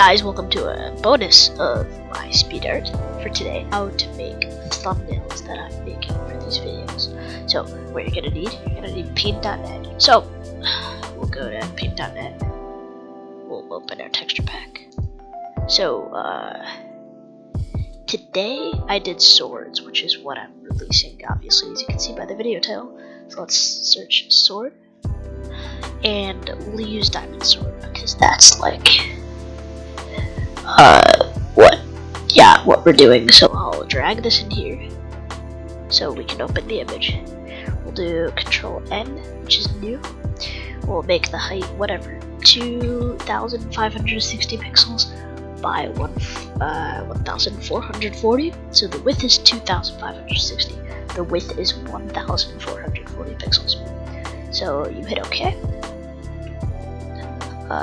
guys, welcome to a bonus of my Speedart for today, how to make thumbnails that I'm making for these videos. So what you're gonna need paint.net. So we'll go to paint.net, we'll open our texture pack. So today I did swords, which is what I'm releasing, obviously, as you can see by the video title. So let's search sword, and we'll use diamond sword because that's like what we're doing. So I'll drag this in here so we can open the image. We'll do Control N, which is new. We'll make the height whatever, 2560 pixels by 1440. So the width is 2560. The width is 1440 pixels. So you hit OK.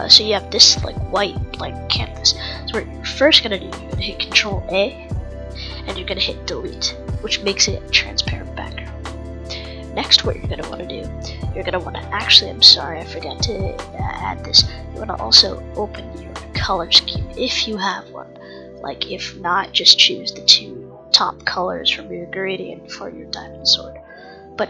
So you have this like white blank canvas. So what you're first gonna do, you're gonna hit Control A, and you're gonna hit Delete, which makes it a transparent background. Next, what you're gonna want to do, you're gonna want to I'm sorry, I forgot to add this. You want to also open your color scheme if you have one. Like if not, just choose the two top colors from your gradient for your diamond sword. But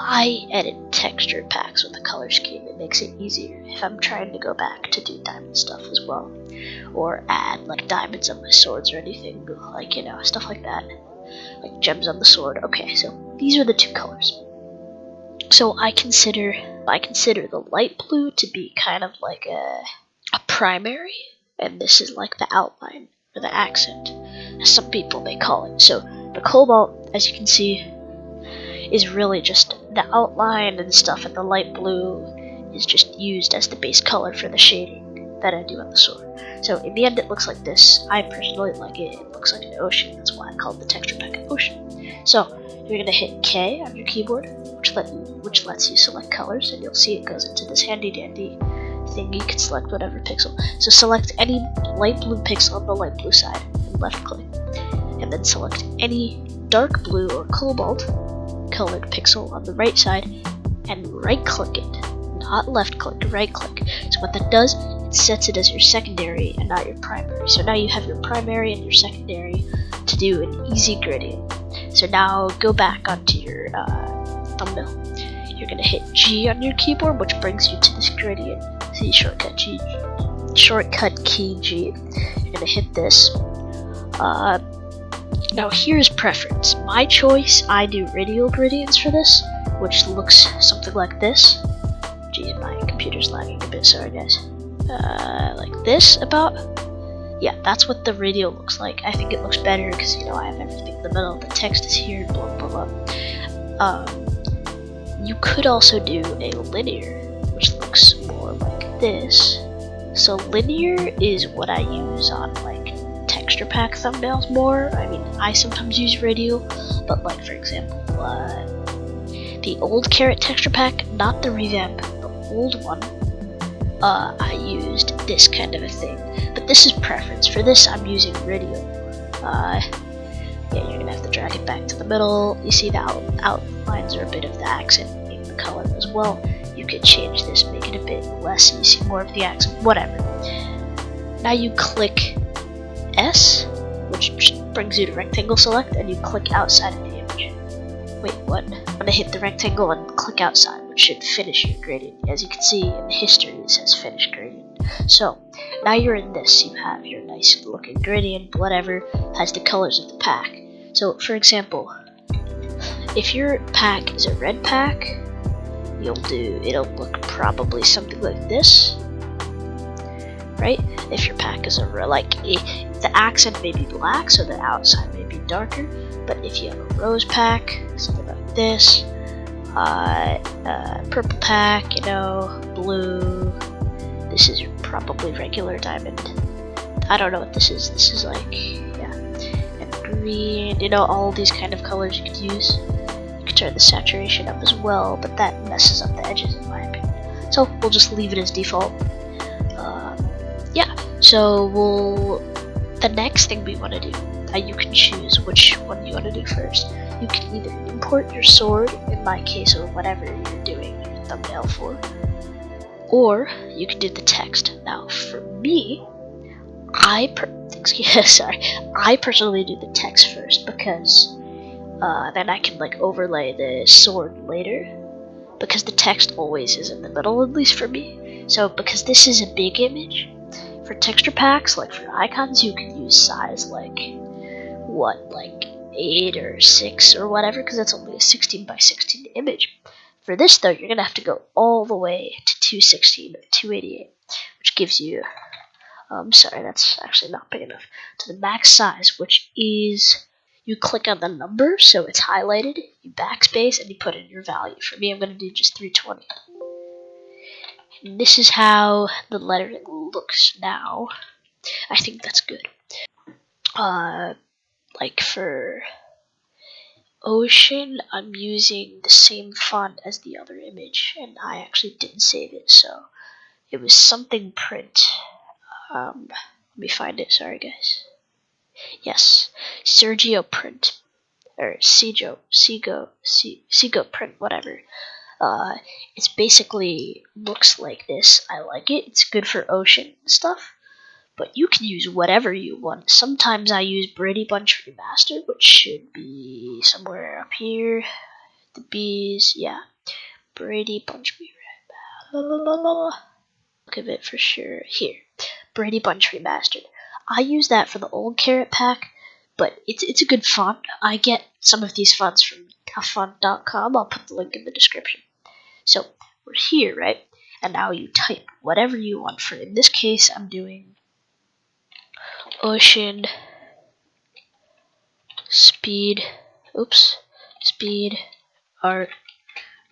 I edit texture packs with the color scheme. It makes it easier if I'm trying to go back to do diamond stuff as well, or add like diamonds on my swords or anything, like, you know, stuff like that, like gems on the sword. Okay, so these are the two colors. So I consider the light blue to be kind of like a primary, and this is like the outline or the accent, as some people may call it. So the cobalt, as you can see, is really just the outline and stuff, and the light blue is just used as the base color for the shading that I do on the sword. So in the end it looks like this. I personally like it. It looks like an ocean. That's why I called the texture pack an ocean. So you're gonna hit K on your keyboard, which lets you select colors, and you'll see it goes into this handy dandy thing. You can select whatever pixel. So select any light blue pixel on the light blue side and left click, and then select any dark blue or cobalt colored pixel on the right side and right click it, not left click, right click. So what that does, it sets it as your secondary and not your primary. So now you have your primary and your secondary to do an easy gradient. So now go back onto your thumbnail. You're gonna hit G on your keyboard, which brings you to this gradient. See shortcut key G. You're gonna hit this. Now here's preference. My choice, I do radial gradients for this, which looks something like this. Gee, my computer's lagging a bit, sorry guys. Like this about. Yeah, that's what the radial looks like. I think it looks better because, you know, I have everything in the middle, the text is here, blah blah blah. You could also do a linear, which looks more like this. So linear is what I use on like texture pack thumbnails more. I mean, I sometimes use radial, but like for example, the old Carrot texture pack, not the revamp, the old one, I used this kind of a thing. But this is preference. For this, I'm using radial. Yeah, you're gonna have to drag it back to the middle. You see the outlines are a bit of the accent in the color as well. You could change this, make it a bit less, you see more of the accent, whatever. Now you click S, which brings you to rectangle select, and you click outside of the image. Wait, what? I'm gonna hit the rectangle and click outside, which should finish your gradient. As you can see in the history, it says finish gradient. So now you're in this. You have your nice looking gradient, whatever, has the colors of the pack. So for example, if your pack is a red pack, it'll look probably something like this, right? If your pack is the accent may be black, so the outside may be darker. But if you have a rose pack, something like this, purple pack, you know, blue, this is probably regular diamond. I don't know what this is. This is like, yeah, and green, you know, all these kind of colors you could use. You could turn the saturation up as well, but that messes up the edges in my opinion. So we'll just leave it as default. Yeah, so the next thing we want to do, you can choose which one you want to do first. You can either import your sword, in my case, or whatever you're doing your thumbnail for, or you can do the text. Now for me, I personally do the text first because then I can like overlay the sword later. Because the text always is in the middle, at least for me. So because this is a big image, for texture packs, like for icons, you can use size like what, like 8 or 6 or whatever, because that's only a 16 by 16 image. For this though, you're gonna have to go all the way to 216 or 288, which gives you sorry, that's actually not big enough, to the max size, which is, you click on the number, so it's highlighted, you backspace, and you put in your value. For me, I'm going to do just 320. And this is how the lettering looks now. I think that's good. Like for Ocean, I'm using the same font as the other image, and I actually didn't save it, so it was something print. Let me find it, sorry guys. Yes, Sergio Print, or Sego Print, whatever. It's basically looks like this. I like it. It's good for ocean stuff, but you can use whatever you want. Sometimes I use Brady Bunch Remastered, which should be somewhere up here. The bees, yeah, Brady Bunch Remastered. Look of it for sure. Here, Brady Bunch Remastered. I use that for the old Carrot Pack, but it's a good font. I get some of these fonts from toughfont.com. I'll put the link in the description. So we're here, right? And now you type whatever you want. For in this case, I'm doing Ocean Speed. Speed Art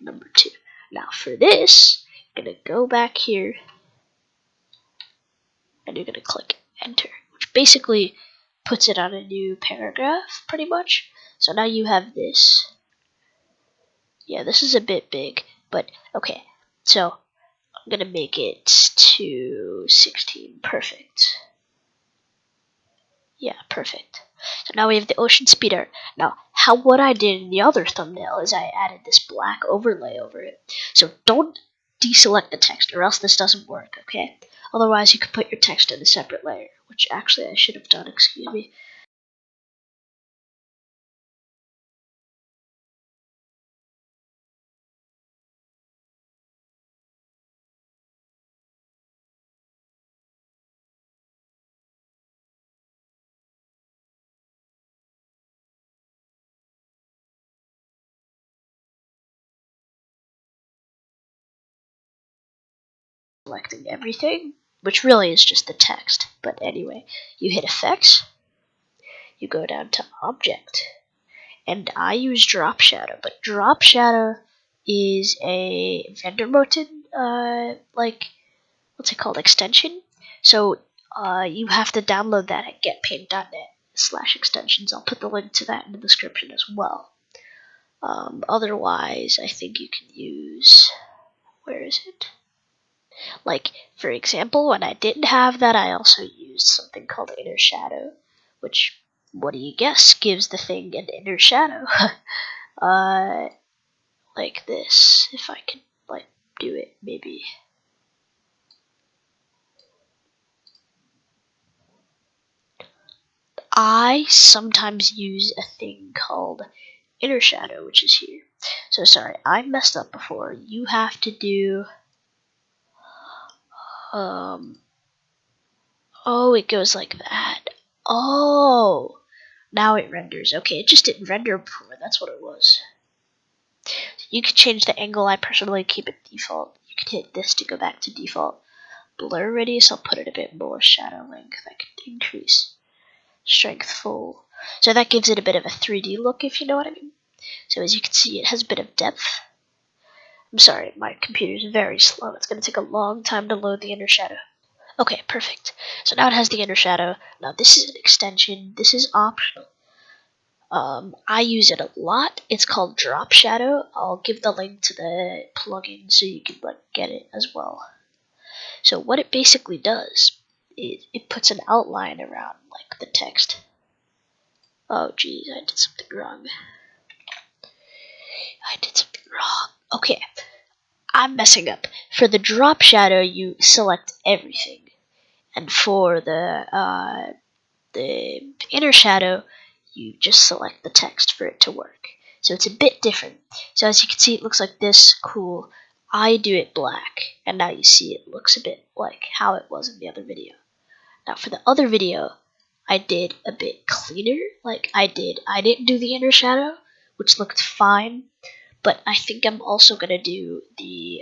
number 2. Now for this, you're gonna go back here and you're gonna click enter, which basically puts it on a new paragraph, pretty much. So now you have this. Yeah, this is a bit big, but okay. So I'm gonna make it to 16. Perfect. Yeah, perfect. So now we have the Ocean Speedart. Now, what I did in the other thumbnail is I added this black overlay over it. So don't deselect the text, or else this doesn't work, okay? Otherwise, you could put your text in a separate layer, which actually I should have done, excuse me. Selecting everything, which really is just the text. But anyway, you hit Effects, you go down to Object, and I use Drop Shadow, but Drop Shadow is a vendor mounted, like, what's it called, extension. So you have to download that at getpaint.net/extensions. I'll put the link to that in the description as well. Otherwise, I think you can use, where is it? Like, for example, when I didn't have that, I also used something called Inner Shadow, which, what do you guess, gives the thing an inner shadow. Like this, if I could, like, do it, maybe. I sometimes use a thing called Inner Shadow, which is here. So sorry, I messed up before. You have to do, oh, it goes like that. Oh, now it renders. Okay, it just didn't render before, that's what it was. You can change the angle. I personally keep it default. You can hit this to go back to default. Blur radius, I'll put it a bit more. Shadow length, I could increase. Strength full. So that gives it a bit of a 3D look, if you know what I mean. So as you can see, it has a bit of depth. I'm sorry, my computer's very slow. It's going to take a long time to load the inner shadow. Okay, perfect. So now it has the inner shadow. Now this is an extension. This is optional. I use it a lot. It's called Drop Shadow. I'll give the link to the plugin so you can get it as well. So what it basically does is it puts an outline around like the text. Oh geez, I did something wrong. Okay, I'm messing up. For the drop shadow, you select everything. And for the inner shadow, you just select the text for it to work. So it's a bit different. So as you can see, it looks like this. Cool. I do it black, and now you see it looks a bit like how it was in the other video. Now for the other video, I did a bit cleaner. Like I didn't do the inner shadow, which looked fine, but I think I'm also gonna do the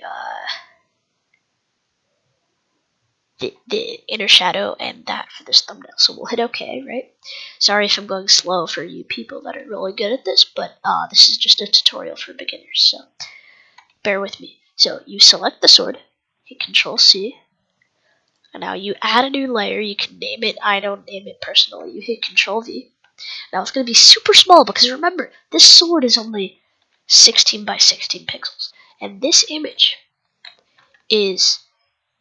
inner shadow and that for this thumbnail. So we'll hit OK, right? Sorry if I'm going slow for you people that are really good at this, but this is just a tutorial for beginners, so bear with me. So you select the sword, hit Control C, and now you add a new layer. You can name it. I don't name it personally. You hit Control V. Now it's going to be super small because remember, this sword is only 16 by 16 pixels, and this image is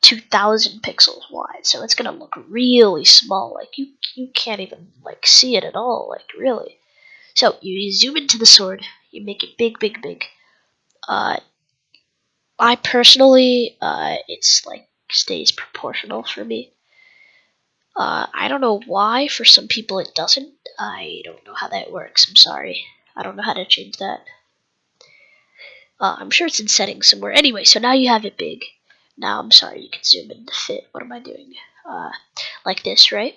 2000 pixels wide, so it's gonna look really small. Like you can't even like see it at all. Like really. So you zoom into the sword. You make it big, big, big. I personally, it's like stays proportional for me. I don't know why. For some people it doesn't. I don't know how that works. I'm sorry. I don't know how to change that. I'm sure it's in settings somewhere. Anyway, so now you have it big. Now, I'm sorry, you can zoom in to fit. What am I doing? Like this, right?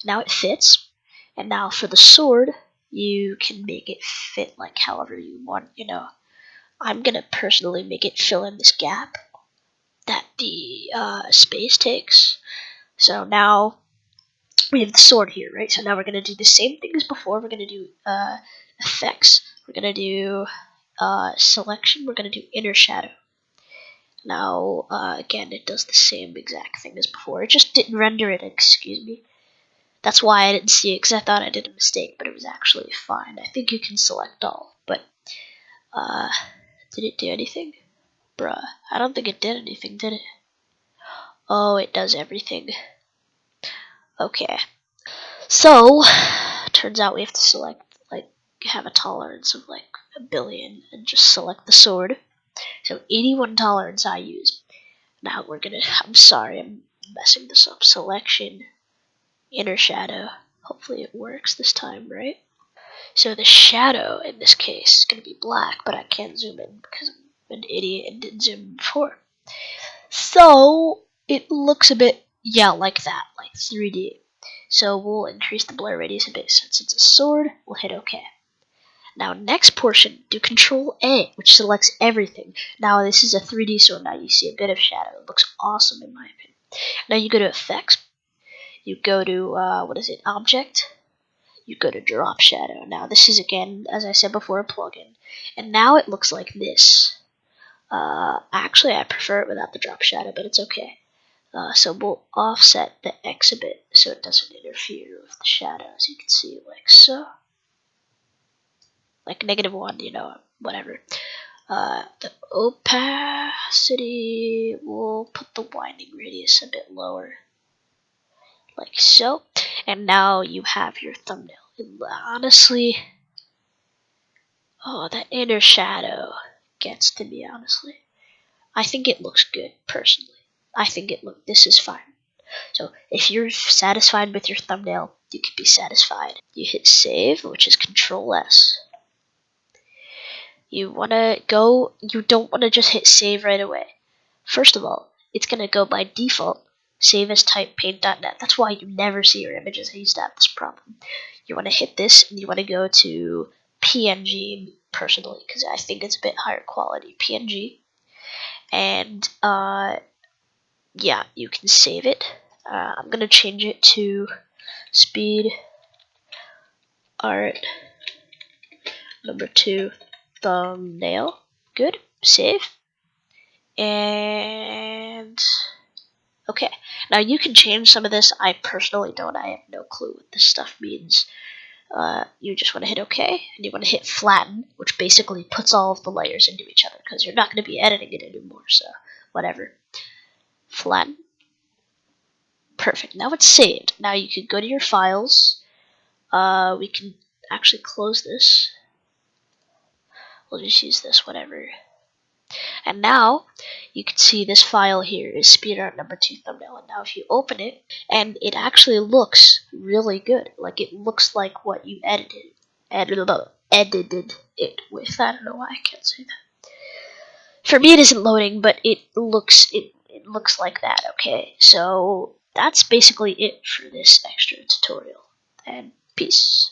Now it fits. And now for the sword, you can make it fit like however you want, you know. I'm going to personally make it fill in this gap that the space takes. So now we have the sword here, right? So now we're going to do the same thing as before. We're going to do effects. We're going to do selection. We're going to do inner shadow. Now, again, it does the same exact thing as before. It just didn't render it, excuse me. That's why I didn't see it, because I thought I did a mistake, but it was actually fine. I think you can select all, but, did it do anything? Bruh, I don't think it did anything, did it? Oh, it does everything. Okay. So, turns out we have to select, like, have a tolerance of, like, 1,000,000,000, and just select the sword. So, 81 tolerance I use. Now we're gonna, I'm sorry, I'm messing this up. Selection, inner shadow. Hopefully it works this time, right? So the shadow in this case is gonna be black, but I can't zoom in because I'm an idiot and didn't zoom in before. So it looks a bit, yeah, like that, like 3D. So we'll increase the blur radius a bit. Since it's a sword, we'll hit OK. Now, next portion, do Control A, which selects everything. Now, this is a 3D sword. Now you see a bit of shadow. It looks awesome in my opinion. Now you go to Effects. You go to, Object. You go to Drop Shadow. Now, this is, again, as I said before, a plugin. And now it looks like this. Actually, I prefer it without the Drop Shadow, but it's okay. So we'll offset the X a bit so it doesn't interfere with the shadows. You can see, like so. Like -1, you know, whatever. The opacity, we'll put the winding radius a bit lower, like so. And now you have your thumbnail. And honestly, oh, that inner shadow gets to me, honestly. I think it looks good, personally. I think this is fine. So if you're satisfied with your thumbnail, you can be satisfied. You hit save, which is Control S. You don't want to just hit save right away. First of all, it's going to go by default, save as type paint.net. That's why you never see your images. I used to have this problem. You want to hit this, and you want to go to PNG, personally, because I think it's a bit higher quality, PNG. And, yeah, you can save it. I'm going to change it to Speedart #2 thumbnail. Good. Save. And okay, now you can change some of this. I personally don't. I have no clue what this stuff means. You just want to hit OK, and you want to hit flatten, which basically puts all of the layers into each other, because you're not going to be editing it anymore, so whatever. Flatten. Perfect. Now it's saved. Now you can go to your files. We can actually close this. We'll just use this, whatever. And now you can see this file here is Speedart number 2 thumbnail. And now if you open it, and it actually looks really good. Like it looks like what you edited it with. I don't know why I can't say that. For me, it isn't loading, but it looks like that. Okay, so that's basically it for this extra tutorial. And peace.